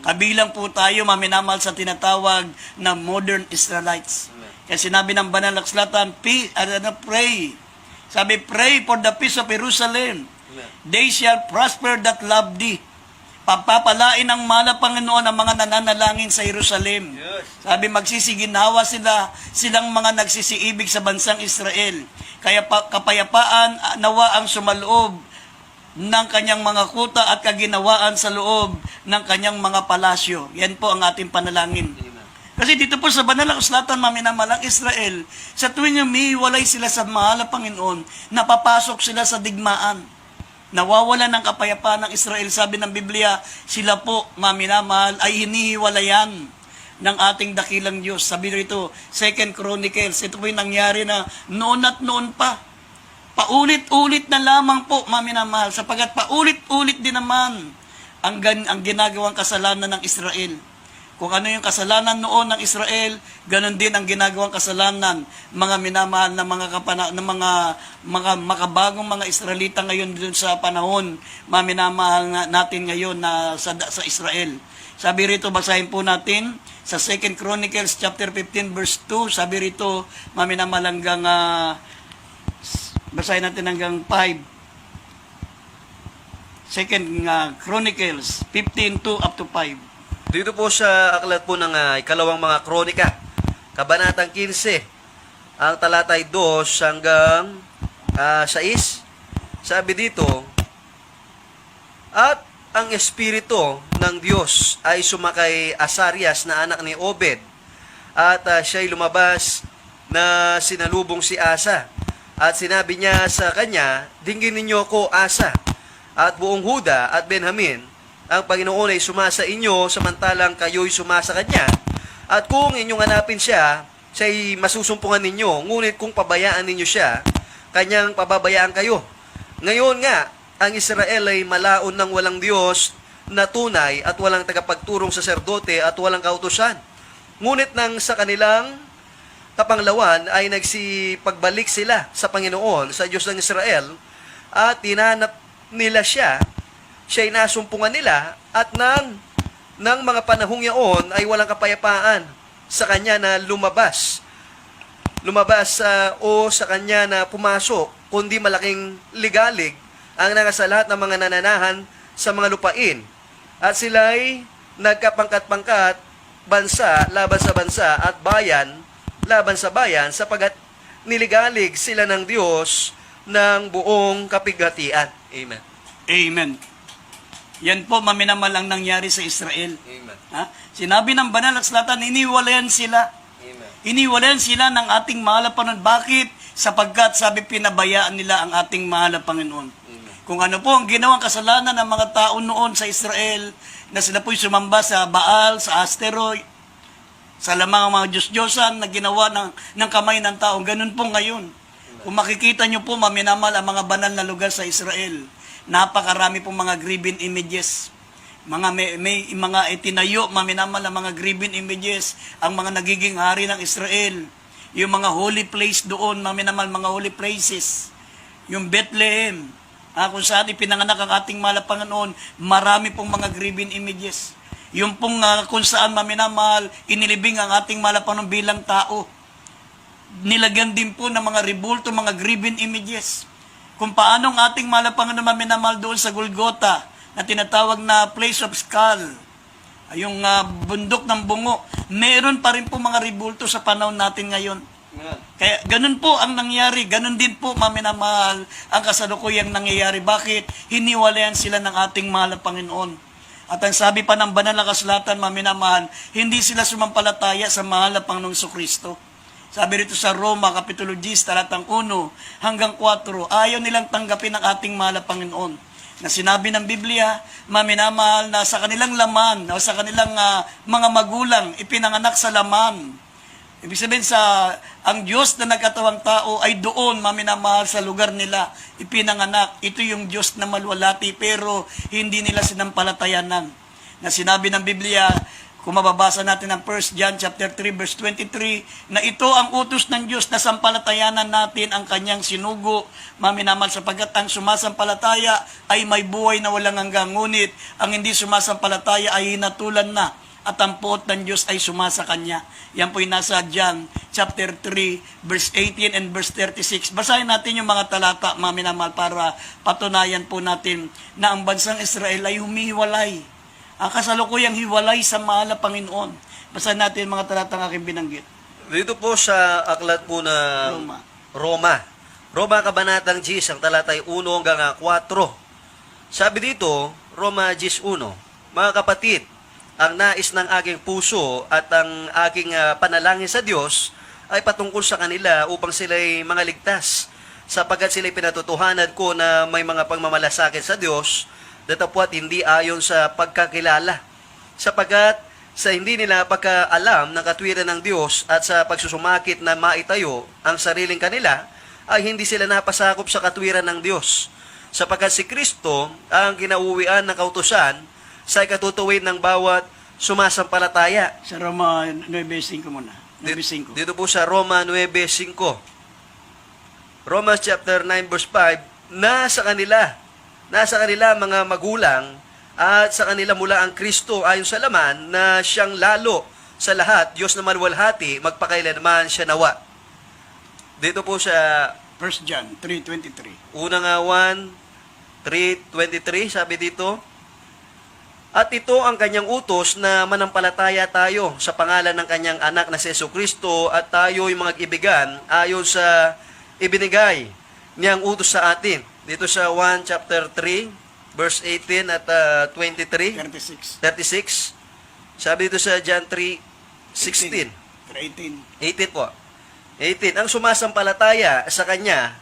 Kabilang po tayo, maminamahal, sa tinatawag na modern Israelites. Kaya sinabi ng banal na kasulatan, pray. Sabi, pray for the peace of Jerusalem. They shall prosper that love thee. Pagpapalain ng mahal Panginoon ang mga nananalangin sa Jerusalem. Sabi, magsisiginhawa silang mga nagsisiibig sa bansang Israel. Kaya kapayapaan nawa ang sumaloob ng kanyang mga kuta at kaginawaan sa loob ng kanyang mga palasyo. Yan po ang ating panalangin. Kasi dito po sa banal na kasulatan, maminamalang Israel, sa tuwing umiiwalay sila sa mahal na Panginoon, napapasok sila sa digmaan. Nawawala ng kapayapaan ng Israel. Sabi ng Biblia, sila po, maminamahal, ay hinihiwalayan ng ating dakilang Diyos. Sabi rito, 2 Chronicles, ito po yung nangyari na noon at noon pa. Paulit-ulit na lamang po, maminamahal, sapagat paulit-ulit din naman ang ginagawang kasalanan ng Israel. Kung ano yung kasalanan noon ng Israel, ganun din ang ginagawang kasalanan mga minamahal na mga makabagong mga Israelita ngayon dun sa panahon maminamahal natin ngayon na sa Israel. Sabi rito, basahin po natin sa 2 Chronicles chapter 15 verse 2, sabi rito, maminamahal hanggang basahin natin hanggang 5. 2 Chronicles 15:2 up to 5. Dito po sa aklat po ng ikalawang mga kronika, kabanatang 15, ang talatay 2 hanggang 6. Sabi dito, at ang Espiritu ng Diyos ay sumakay Asarias na anak ni Obed, at siya'y lumabas na sinalubong si Asa. At sinabi niya sa kanya, dinggin ninyo ko, Asa, at buong Huda at Benjamin, ang Panginoon ay sumasa inyo, samantalang kayo'y sumasa kanya. At kung inyong hanapin siya, siya'y masusumpungan ninyo. Ngunit kung pabayaan ninyo siya, kanyang pababayaan kayo. Ngayon nga, ang Israel ay malaon ng walang Diyos na tunay at walang tagapagturong saserdote at walang kautusan. Ngunit nang sa kanilang kapanglawan ay nagsipagbalik sila sa Panginoon, sa Diyos ng Israel, at tinanap nila siya'y nasumpungan nila, at ng mga panahong yaon ay walang kapayapaan sa kanya na lumabas o sa kanya na pumasok, kundi malaking ligalig ang nasa lahat ng mga nananahan sa mga lupain. At sila'y nagkapangkat-pangkat, bansa laban sa bansa at bayan laban sa bayan, sapagat niligalig sila ng Diyos ng buong kapighatian. Amen. Amen. Yan po, maminamalang nangyari sa Israel. Amen. Sinabi ng banal na kasulatan, iniwalayan sila. Amen. Iniwalayan sila ng ating mahal na Panginoon. Bakit? Sapagkat, sabi, pinabayaan nila ang ating mahal na Panginoon. Amen. Kung ano po ang ginawang kasalanan ng mga tao noon sa Israel, na sila po'y sumamba sa Baal, sa Asteroid, sa lamang mga Diyos-Diyosan na ginawa ng kamay ng tao. Ganun po ngayon. Kung makikita nyo po, maminamal ang mga banal na lugar sa Israel, napakarami pong mga graven images. May mga itinayo, maminamal ang mga graven images, ang mga nagiging hari ng Israel. Yung mga holy place doon, maminamal mga holy places. Yung Bethlehem, kung saan ipinanganak ang ating mahal na Panginoon, marami pong mga graven images. Yung pong kung saan maminamahal, inilibing ang ating mahal na Panginoon bilang tao. Nilagyan din po ng mga rebulto, mga graven images. Kung paano ang ating mahal na Panginoon maminamahal doon sa Golgotha, na tinatawag na place of skull, yung bundok ng bungo, meron pa rin po mga rebulto sa panahon natin ngayon. Kaya ganun po ang nangyari, ganun din po maminamahal ang kasalukuyang nangyayari. Bakit? Hiniwalayan sila ng ating mahal na Panginoon. At ang sabi pa ng banal na kasulatan, maminamahal, hindi sila sumampalataya sa mahal na Panginoong Kristo. Sabi rito sa Roma, Kapitulo 10, talatang 1 hanggang 4, ayaw nilang tanggapin ang ating mahal na Panginoon. Na sinabi ng Biblia, maminamahal, na sa kanilang laman, o sa kanilang mga magulang, ipinanganak sa laman. Ibig sabihin, ang Diyos na nagkatawang tao ay doon, maminamahal, sa lugar nila, ipinanganak. Ito yung Diyos na malwalati, pero hindi nila sinampalatayanan. Na sinabi ng Biblia, Kung mababasa natin ang 1 John chapter 3 verse 23 na ito ang utos ng Diyos na sampalatayanan natin ang kanyang sinugo, maminamal, sapagkat ang sumasampalataya ay may buhay na walang hanggang, ngunit ang hindi sumasampalataya ay hinatulan na at ang puot ng Diyos ay sumasa kanya. Yan po yung nasa John chapter 3 verse 18 and verse 36. Basahin natin yung mga talata, maminamal, para patunayan po natin na ang bansang Israel ay humihiwalay. Ang kasalukuyang hiwalay sa mahal na Panginoon. Basahin natin mga talatang aking binanggit. Dito po sa aklat po ng Roma Kabanatang 10, ang talatay 1 hanggang 4. Sabi dito, Roma 10:1, mga kapatid, ang nais ng aking puso at ang aking panalangin sa Diyos ay patungkol sa kanila upang sila'y mga ligtas, sapagkat sila'y pinatutuhanan ko na may mga pagmamalasakit sa Diyos, datapwat hindi ayon sa pagkakilala, sapagkat sa hindi nila pagkaalam ng katwiran ng Diyos at sa pagsusumakit na maitayo ang sariling kanila, ay hindi sila napasakop sa katwiran ng Diyos, sapagkat si Kristo ang kinauwian ng kautusan sa ikatutuwid ng bawat sumasampalataya. Sa Roma 9:5 muna. 9:5. Dito po sa Roma 9:5. Romans chapter 9 verse 5, nasa kanila mga magulang at sa kanila mula ang Kristo ayon sa laman na siyang lalo sa lahat, Diyos na maluwalhati, magpakailanman siya nawa. Dito po sa 1 John 3:23. unang 1:3-23, sabi dito, at ito ang kanyang utos na manampalataya tayo sa pangalan ng kanyang anak na si Jesucristo at tayo yung mga ibigan ayon sa ibinigay niyang utos sa atin. Dito sa 1 chapter 3 verse 18 at 23, 36. Sabi dito sa John 3:16. 18 po. 18. Ang sumasampalataya sa kanya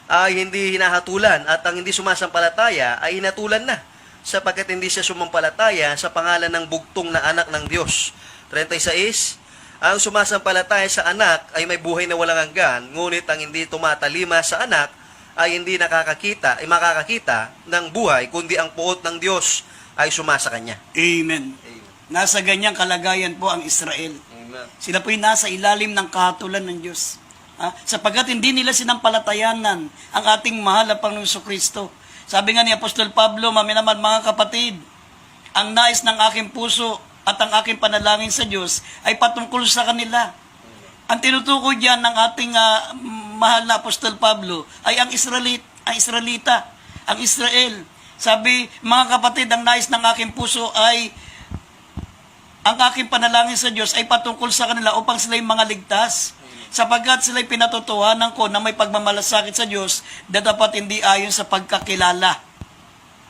ay hindi hinahatulan at ang hindi sumasampalataya ay hinatulan na, sapagkat hindi siya sumampalataya sa pangalan ng bugtong na anak ng Diyos. 36. Ang sumasampalataya sa anak ay may buhay na walang hanggan, ngunit ang hindi tumatalima sa anak ay hindi makakakita ng buhay, kundi ang puot ng Diyos ay sumasa kanya. Amen. Nasa ganyang kalagayan po ang Israel. Amen. Sila po'y nasa ilalim ng kahatulan ng Diyos. Sapagkat hindi nila sinampalatayanan ang ating mahal na Panginoong Kristo. Sabi nga ni Apostol Pablo, maminaman, mga kapatid, ang nais ng aking puso at ang aking panalangin sa Diyos ay patungkol sa kanila. Ang tinutukoy diyan ng ating mahal na Apostol Pablo ay ang Israelita, ang Israel. Sabi, mga kapatid, ang nais ng aking puso ay ang aking panalangin sa Diyos ay patungkol sa kanila upang sila'y mga ligtas. Sapagkat sila'y pinatotohanan ko na may pagmamalasakit sa Diyos na dapat hindi ayon sa pagkakilala.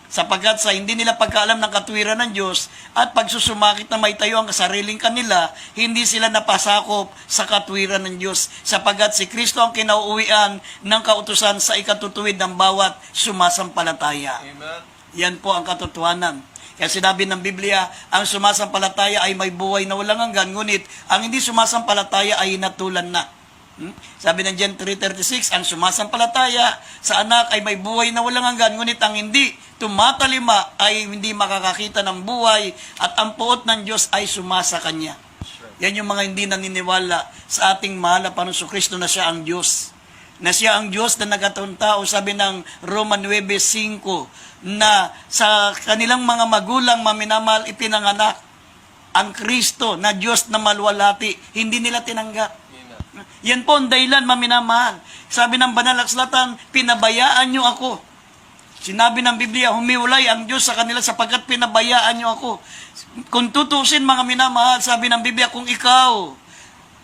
Sapagkat sa hindi nila pagkaalam ng katwiran ng Diyos at pagsusumakit na may tayo ang sariling kanila, hindi sila napasakop sa katwiran ng Diyos. Sapagkat si Kristo ang kinauuwian ng kautusan sa ikatutuwid ng bawat sumasampalataya. Amen. Yan po ang katotohanan. Kaya sinabi ng Biblia, ang sumasampalataya ay may buhay na walang hanggan, ngunit ang hindi sumasampalataya ay hinatulan na. Sabi ng John 3:36, ang sumasampalataya sa anak ay may buhay na walang hanggan, ngunit ang hindi tumatalima ay hindi makakakita ng buhay at ang puot ng Diyos ay sumasa kanya. Yan yung mga hindi naniniwala sa ating mahal na Panginoong Kristo na siya ang Diyos. Na siya ang Diyos na nagkataon tao, sabi ng Roma 9:5, na sa kanilang mga magulang maminamal ipinanganak ang Kristo na Diyos na maluwalhati, hindi nila tinanggap. Yan po ang dahilan, maminamahal. Sabi ng banal na kasulatan, pinabayaan nyo ako. Sinabi ng Biblia, humiwalay ang Diyos sa kanila sapagkat pinabayaan nyo ako. Kung tutusin, mga minamahal, sabi ng Biblia, kung ikaw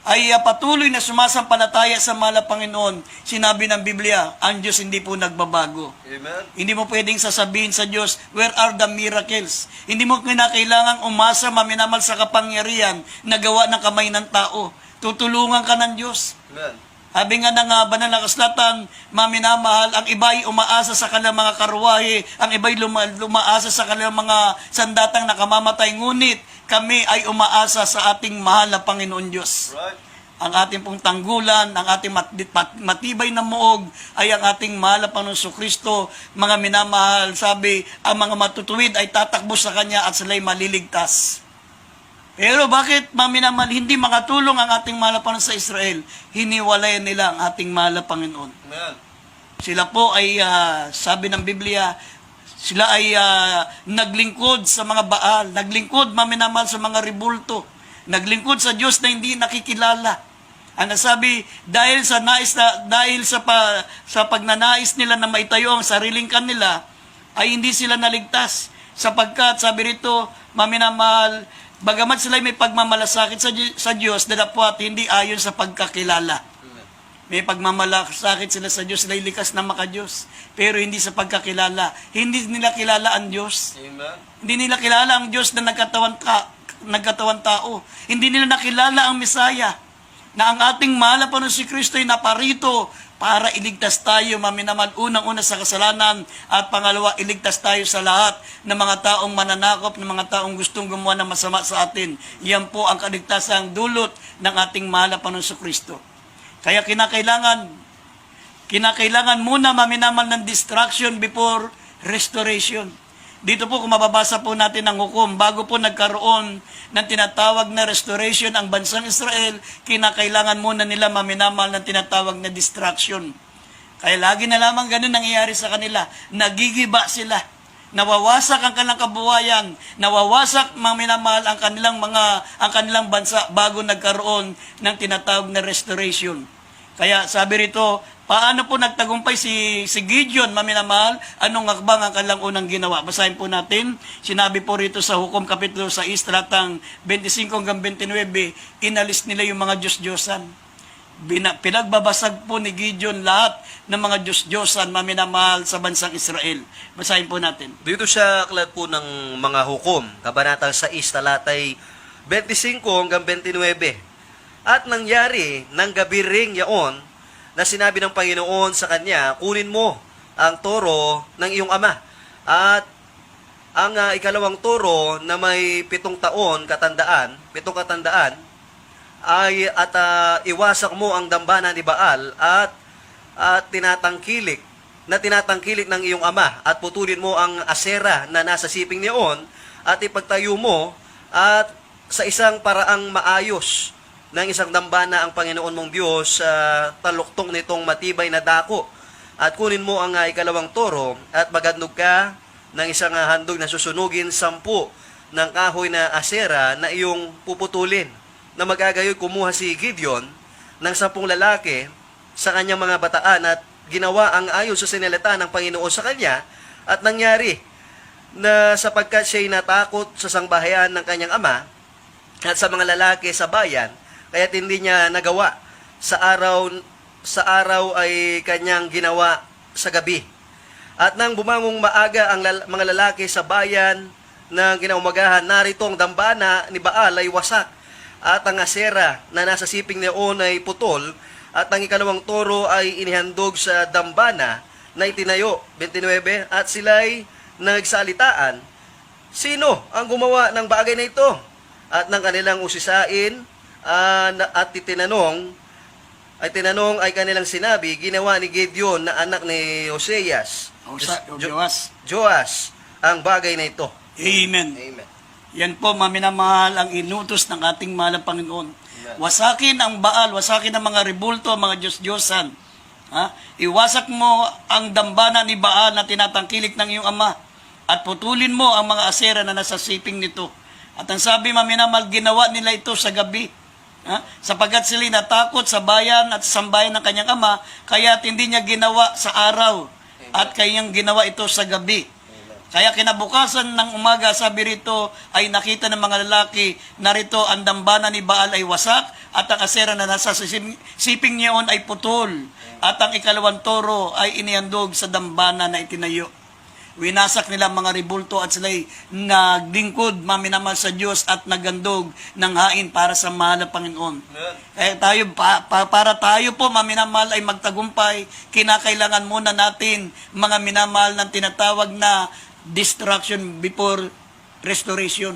ay patuloy na sumasampalataya sa mahal na Panginoon, sinabi ng Biblia, ang Diyos hindi po nagbabago. Amen. Hindi mo pwedeng sasabihin sa Diyos, where are the miracles? Hindi mo kinakailangang umasa, maminamal, sa kapangyarihan na gawa ng kamay ng tao. Tutulungan ka ng Diyos. Amen. Sabi nga ng banal na kasulatan, maminamahal, ang iba'y umaasa sa kanilang mga karwahe, ang iba'y lumaasa sa kanilang mga sandatang nakamamatay, ngunit kami ay umaasa sa ating mahal na Panginoon Diyos. Right. Ang ating pong tanggulan, ang ating matibay na muog ay ang ating mahal na Panginoon Kristo. Mga minamahal, sabi, ang mga matutuwid ay tatakbo sa Kanya at sila'y maliligtas. Pero bakit, maminamal, hindi makatulong ang ating mahal na Panginoon sa Israel? Hiniwalayan nila ang ating mahal na Panginoon. Amen. Sila po ay, sabi ng Biblia, sila ay naglingkod sa mga Baal, naglingkod, maminamal, sa mga rebulto, naglingkod sa Diyos na hindi nakikilala. Ang nasabi, dahil sa pagnanais nila na maitayo ang sariling kanila, ay hindi sila naligtas. Sapagkat, sabi rito, maminamahal, bagamat sila may pagmamalasakit sa Diyos, dadapwat hindi ayon sa pagkakilala. May pagmamalasakit sila sa Diyos, sila likas na makadiyos. Pero hindi sa pagkakilala. Hindi nila kilala ang Diyos. Amen. Hindi nila kilala ang Diyos na nagkatawan tao. Hindi nila nakilala ang Mesaya, na ang ating mahal na Panginoon si Kristo ay naparito para iligtas tayo, maminaman, unang-una sa kasalanan, at pangalawa, iligtas tayo sa lahat ng mga taong mananakop, ng mga taong gustong gumawa ng masama sa atin. Yan po ang kaligtasang dulot ng ating mahal na Panginoon si Kristo. Kaya kinakailangan muna maminaman ng distraction before restoration. Dito po, kung mababasa po natin ang hukom, bago po nagkaroon ng tinatawag na restoration ang bansang Israel, kinakailangan muna nila maminamal ng tinatawag na distraction. Kaya lagi na lamang ganun nangyayari sa kanila. Nagigiba sila. Nawawasak ang kanilang kabuhayan, nawawasak maminamal ang kanilang bansa bago nagkaroon ng tinatawag na restoration. Kaya sabi rito, paano po nagtagumpay si Gideon, maminamahal? Anong hakbang ang kanilang unang ginawa? Basahin po natin. Sinabi po rito sa Hukom Kapitulo 6, talatang 25 hanggang 29, inalis nila yung mga Diyos-Diyosan. Pinagbabasag po ni Gideon lahat ng mga Diyos-Diyosan, maminamahal, sa bansang Israel. Basahin po natin. Dito sa aklat po ng mga hukom, kabanatang 6, talatay 25 hanggang 29. At nangyari ng gabi ring yaon na sinabi ng Panginoon sa kanya, kunin mo ang toro ng iyong ama. At ang ikalawang toro na may 7 katandaan, ay iwasak mo ang dambana ni Baal at tinatangkilik ng iyong ama at putulin mo ang asera na nasa siping niyon at ipagtayo mo at sa isang paraang maayos ng isang dambana ang Panginoon mong Diyos sa taluktong nitong matibay na dako. At kunin mo ang ikalawang toro at magandog ka ng isang handog na susunugin 10 ng kahoy na asera na iyong puputulin. Na magagayoy kumuha si Gideon ng 10 lalaki sa kanyang mga bataan at ginawa ang ayon sa sinalita ng Panginoon sa kanya. At nangyari na sapagkat siya'y natakot sa sangbahayan ng kanyang ama at sa mga lalaki sa bayan, kaya't hindi niya nagawa. Sa araw ay kanyang ginawa sa gabi. At nang bumangong maaga ang mga lalaki sa bayan ng kinaumagahan, narito ang dambana ni Baal ay wasak. At ang asera na nasa siping niyon ay putol. At ang ikalawang toro ay inihandog sa dambana na itinayo. 29. At sila'y nagsalitaan, sino ang gumawa ng bagay na ito? At ng kanilang usisain, at tinanong ay kanilang sinabi, ginawa ni Gideon na anak ni Joas ang bagay na ito. Amen. Amen. Yan po, maminamahal, ang inutos ng ating mahal na Panginoon. Wasakin ang Baal, wasakin ang mga rebulto, ang mga Diyos-Diyosan. Iwasak mo ang dambana ni Baal na tinatangkilik ng iyong ama at putulin mo ang mga asera na nasa siping nito. At ang sabi, maminamahal, ginawa nila ito sa gabi. Sapagkat sila natakot sa bayan at sa sambayan ng kanyang ama, kaya hindi niya ginawa sa araw at kanyang ginawa ito sa gabi. Kaya kinabukasan ng umaga, sabi rito, ay nakita ng mga lalaki, narito ang dambana ni Baal ay wasak at ang asera na nasa siping niyon ay putol at ang ikalawang toro ay inihandog sa dambana na itinayo. Winasak nila mga rebulto at sila'y naglingkod, maminamal sa Diyos at nagandog ng hain para sa mahal na Panginoon. Kaya tayo, para tayo po maminamal ay magtagumpay, kinakailangan muna natin mga minamahal ng tinatawag na distraction before restoration.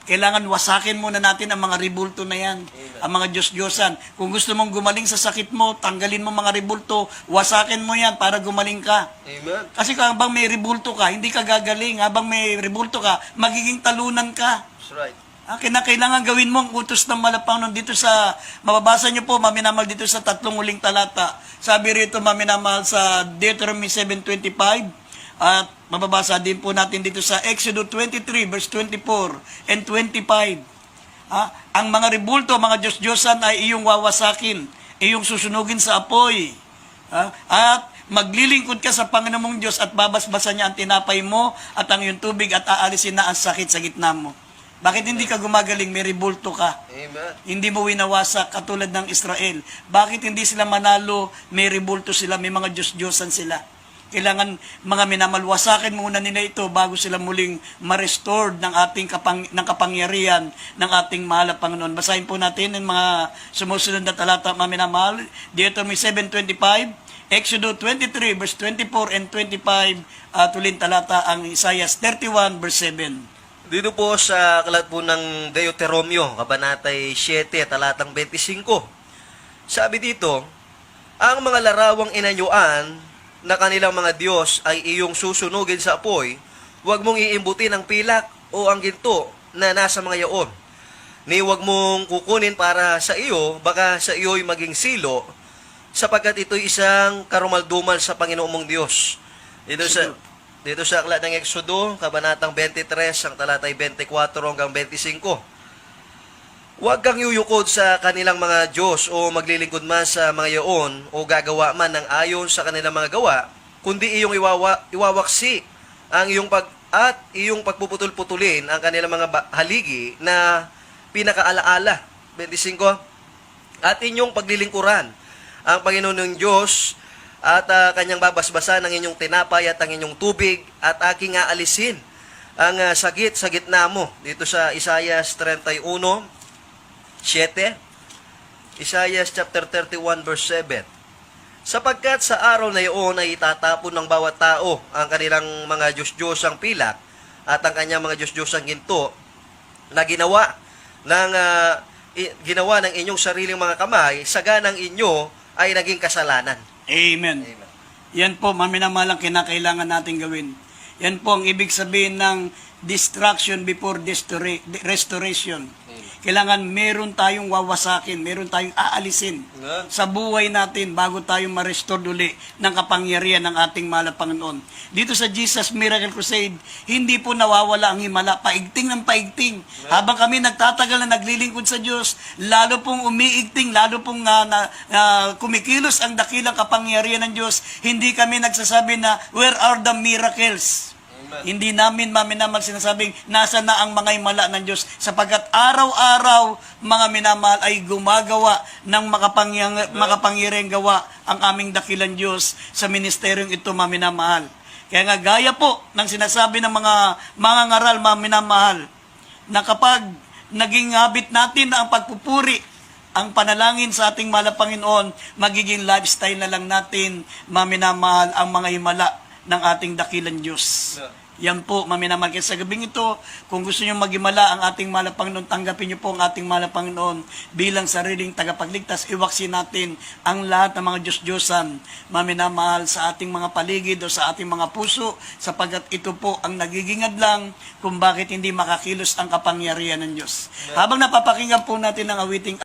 Kailangan wasakin muna natin ang mga rebulto na yan. Ang mga Diyos-Diyosan. Kung gusto mong gumaling sa sakit mo, tanggalin mo mga rebulto, wasakin mo yan para gumaling ka. Amen. Kasi habang may rebulto ka, hindi ka gagaling. Habang may rebulto ka, magiging talunan ka. That's right. Kinakailangan gawin mo ang utos ng Malapanginoon dito sa, mababasa niyo po, maminamahal dito sa 3 huling talata. Sabi rito, maminamahal sa Deuteronomy 7:25, at mababasa din po natin dito sa Exodus 23, verse 24 and 25. Ang mga rebulto, mga Diyos-Diyosan ay iyong wawasakin, iyong susunugin sa apoy. At maglilingkod ka sa Panginoon mong Diyos at babasbasan niya ang tinapay mo at ang iyong tubig at aalisin na ang sakit sa gitna mo. Bakit hindi ka gumagaling? May rebulto ka. Amen. Hindi mo winawasak katulad ng Israel. Bakit hindi sila manalo? May rebulto sila, may mga Diyos-Diyosan sila. Kailangan mga minamalwasakin muna nila ito bago sila muling ma-restored ng ating ng kapangyarihan ng ating mahal na Panginoon. Basahin po natin ang mga sumusunod na talata, mga minamahal. Deuteronomy 7:25, Exodus 23, verse 24 and 25, at ulit talata ang Isaiah 31, verse 7. Dito po sa aklat po ng Deuteronomio, Kabanatay 7, talatang 25. Sabi dito, ang mga larawang inanyuan na kanilang mga Diyos ay iyong susunugin sa apoy, huwag mong iimbutin ang pilak o ang ginto na nasa mga yaon. Ni huwag mong kukunin para sa iyo, baka sa iyo'y maging silo, sapagkat ito'y isang karumaldumal sa Panginoong mong Diyos. Dito sa aklat ng Exodo, Kabanatang 23, ang talatay 24 hanggang 25. Huwag kang yuyukod sa kanilang mga Diyos o maglilingkod man sa mga yaon o gagawa man ng ayon sa kanilang mga gawa, kundi iyong iwawaksi ang iyong pagpuputol-putulin ang kanilang mga haligi na pinakaalaala. 25. At inyong paglilingkuran ang Panginoon ng Diyos at kanyang babasbasan ang inyong tinapay at ang inyong tubig at aking aalisin ang sakit sa gitna mo. Dito sa Isaiah 31, 7, Isaiah chapter 31 verse 7. Sapagkat sa araw na iyon ay itatapon ng bawat tao ang kanilang mga Diyos-Diyosang pilak at ang kanyang mga Diyos-Diyosang ginto na ginawa ng inyong sariling mga kamay, saganang inyo ay naging kasalanan. Amen. Amen. Yan po, maminamalang kinakailangan natin gawin. Yan po ang ibig sabihin ng destruction before restoration. Kailangan meron tayong wawasakin, meron tayong aalisin sa buhay natin bago tayo ma-restore uli ng kapangyarihan ng ating mahal na Panginoon. Dito sa Jesus Miracle Crusade, hindi po nawawala ang himala, paigting ng paigting. Habang kami nagtatagal na naglilingkod sa Diyos, lalo pong umiigting, lalo pong kumikilos ang dakilang kapangyarihan ng Diyos. Hindi kami nagsasabi na, where are the miracles? Hindi namin maminamahal sinasabing nasa na ang mga himala ng Diyos sapagkat araw-araw mga minamahal ay gumagawa ng makapangyarihang gawa ang aming dakilang Diyos sa ministeryong ito, mga minamahal. Kaya nga gaya po ng sinasabi ng mga ngaral, mga minamahal, na kapag naging habit natin na ang pagpupuri, ang panalangin sa ating mahal na Panginoon, magiging lifestyle na lang natin, mga minamahal, ang mga himala ng ating dakilang Diyos. Yan po, maminamahal. Kaya sa gabing ito, kung gusto nyo magimala ang ating mahal na Panginoon, tanggapin nyo po ang ating mahal na Panginoon bilang sariling tagapagligtas. Iwaksin natin ang lahat ng mga Diyos-Diyosan, maminamahal sa ating mga paligid o sa ating mga puso, sapagkat ito po ang nagiging adlang kung bakit hindi makakilos ang kapangyarihan ng Diyos. Habang napapakinggan po natin ang awiting